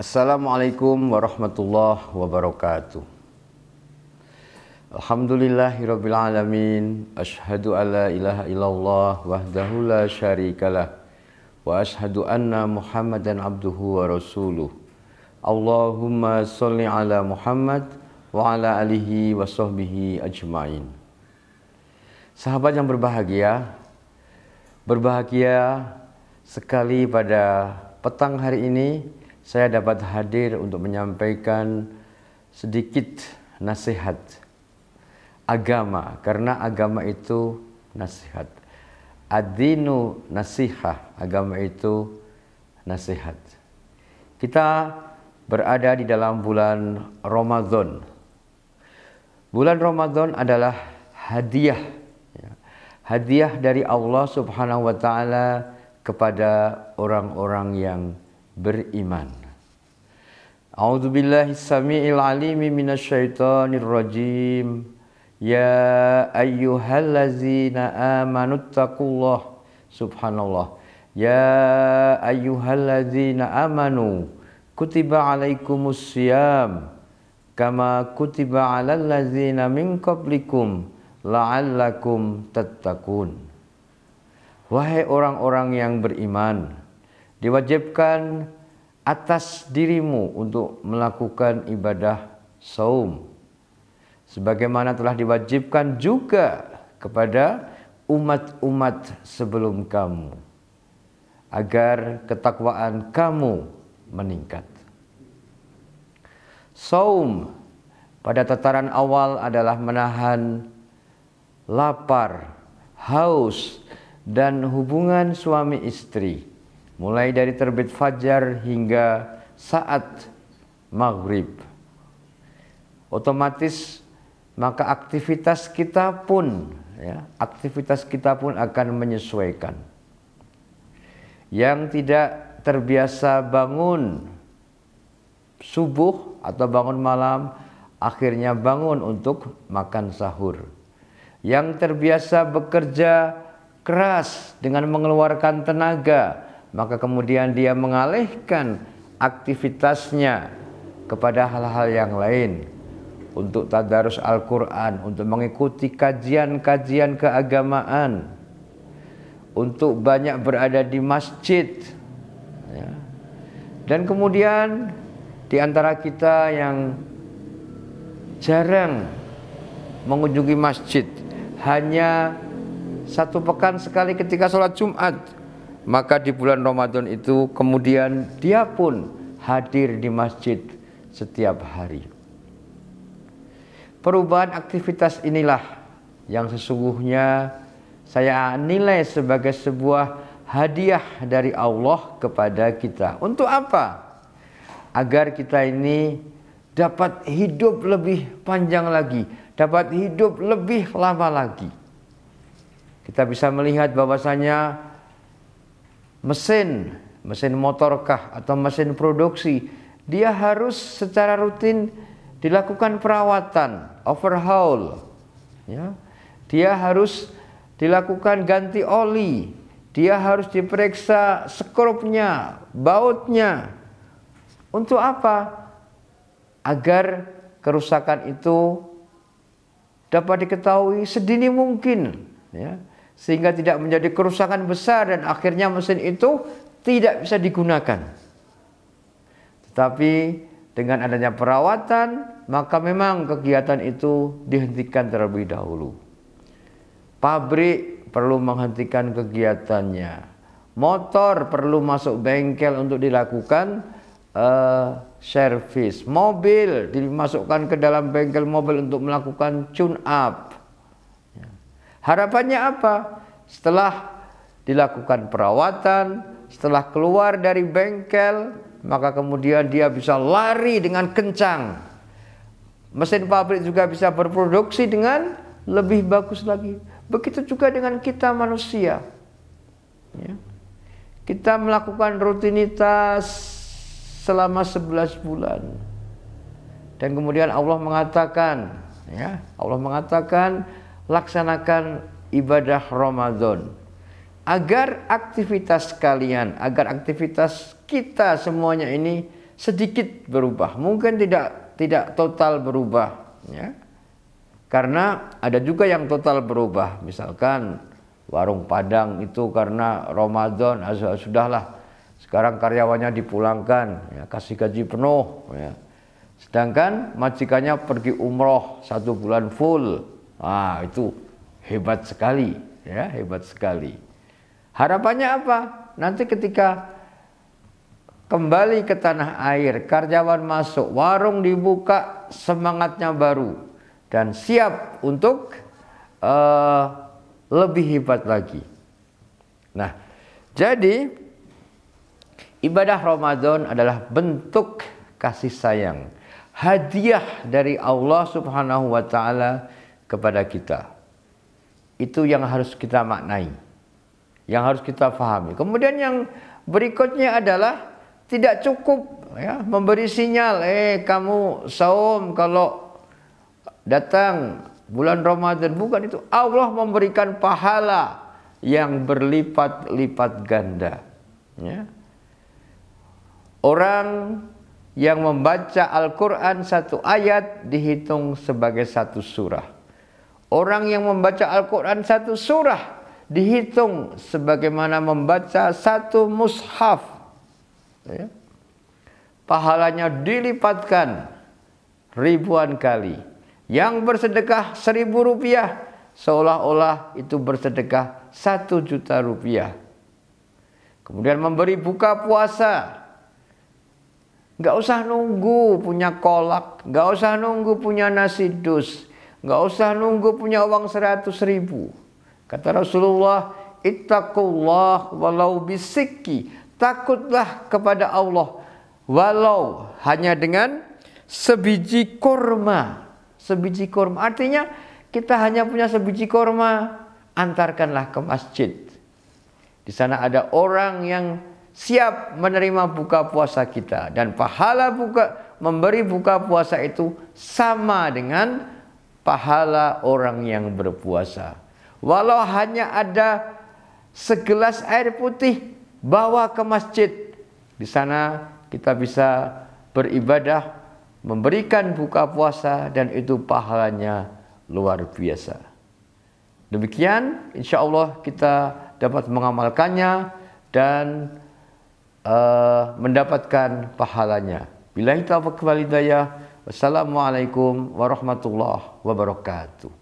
Assalamualaikum warahmatullahi wabarakatuh. Alhamdulillahirabbil alamin. Asyhadu alla ilaha illallah wahdahu la syarikalah wa asyhadu anna Muhammadan abduhu wa rasuluh. Allahumma sholli ala Muhammad wa ala alihi wa sahbihi ajmain. Sahabat yang berbahagia sekali pada petang hari ini saya dapat hadir untuk menyampaikan sedikit nasihat agama, karena agama itu nasihat. Ad-dinu nasihah, agama itu nasihat. Kita berada di dalam bulan Ramadan. Bulan Ramadan adalah hadiah, hadiah dari Allah Subhanahu wa taala kepada orang-orang yang beriman. A'udzubillahi samiil alimi minasyaitonir rajim. Ya ayyuhallazina amanuttaqullah. Subhanallah. Ya ayyuhallazina amanu kutiba alaikumussyiyam kama kutiba alal ladzina min qablikum la'allakum tattaqun. Wahai orang-orang yang beriman, diwajibkan atas dirimu untuk melakukan ibadah saum, sebagaimana telah diwajibkan juga kepada umat-umat sebelum kamu, agar ketakwaan kamu meningkat. Saum pada tataran awal adalah menahan lapar, haus, dan hubungan suami istri, mulai dari terbit fajar hingga saat maghrib. Otomatis maka aktivitas kita pun akan menyesuaikan. Yang tidak terbiasa bangun subuh atau bangun malam, akhirnya bangun untuk makan sahur. Yang terbiasa bekerja keras dengan mengeluarkan tenaga, maka kemudian dia mengalihkan aktivitasnya kepada hal-hal yang lain, untuk tadarus Al-Quran, untuk mengikuti kajian-kajian keagamaan, untuk banyak berada di masjid. Dan kemudian di antara kita yang jarang mengunjungi masjid, hanya satu pekan sekali ketika sholat Jumat, maka di bulan Ramadan itu kemudian dia pun hadir di masjid setiap hari. Perubahan aktivitas inilah yang sesungguhnya saya nilai sebagai sebuah hadiah dari Allah kepada kita. Untuk apa? Agar kita ini dapat hidup lebih panjang lagi, dapat hidup lebih lama lagi. Kita bisa melihat bahwasanya mesin motorkah atau mesin produksi, dia harus secara rutin dilakukan perawatan, overhaul. Dia harus dilakukan ganti oli, dia harus diperiksa skrupnya, bautnya. Untuk apa? Agar kerusakan itu dapat diketahui sedini mungkin, sehingga tidak menjadi kerusakan besar dan akhirnya mesin itu tidak bisa digunakan. Tetapi dengan adanya perawatan, maka memang kegiatan itu dihentikan terlebih dahulu. Pabrik perlu menghentikan kegiatannya. Motor perlu masuk bengkel untuk dilakukan servis. Mobil dimasukkan ke dalam bengkel mobil untuk melakukan tune up. Harapannya apa? Setelah dilakukan perawatan, setelah keluar dari bengkel, maka kemudian dia bisa lari dengan kencang. Mesin pabrik juga bisa berproduksi dengan lebih bagus lagi. Begitu juga dengan kita manusia. Kita melakukan rutinitas selama 11 bulan. Dan kemudian Allah mengatakan, laksanakan ibadah Ramadan, agar aktivitas kalian, agar aktivitas kita semuanya ini sedikit berubah, mungkin tidak total berubah, ya. Karena ada juga yang total berubah, misalkan warung Padang itu karena Ramadan, sudahlah, sekarang karyawannya dipulangkan, ya, kasih gaji penuh, ya. Sedangkan majikannya pergi umroh 1 bulan full, itu hebat sekali, ya, hebat sekali. Harapannya apa? Nanti ketika kembali ke tanah air, karyawan masuk, warung dibuka, semangatnya baru dan siap untuk lebih hebat lagi. Nah, jadi ibadah Ramadan adalah bentuk kasih sayang, hadiah dari Allah Subhanahu wa taala kepada kita. Itu yang harus kita maknai, yang harus kita pahami. Kemudian yang berikutnya adalah tidak cukup, ya, memberi sinyal, kamu saum kalau datang bulan Ramadan, bukan itu. Allah memberikan pahala yang berlipat-lipat ganda, ya. Orang yang membaca Al-Quran 1 ayat dihitung sebagai 1 surah. Orang yang membaca Al-Quran 1 surah dihitung sebagaimana membaca 1 mushaf, ya. Pahalanya dilipatkan ribuan kali. Yang bersedekah 1.000 rupiah seolah-olah itu bersedekah 1 juta rupiah. Kemudian memberi buka puasa, nggak usah nunggu punya kolak, nggak usah nunggu punya nasi dus, nggak usah nunggu punya uang 100.000. Kata Rasulullah, ittaqullah walau bisikki, takutlah kepada Allah walau hanya dengan sebiji kurma. Sebiji kurma artinya kita hanya punya sebiji kurma, antarkanlah ke masjid. Di sana ada orang yang siap menerima buka puasa kita, dan pahala memberi buka puasa itu sama dengan pahala orang yang berpuasa. Walau hanya ada segelas air putih, bawa ke masjid. Di sana kita bisa beribadah, memberikan buka puasa, dan itu pahalanya luar biasa. Demikian, insya Allah kita dapat mengamalkannya dan mendapatkan pahalanya. Billahi taufiq wal hidayah. Wassalamualaikum warahmatullahi wabarakatuh.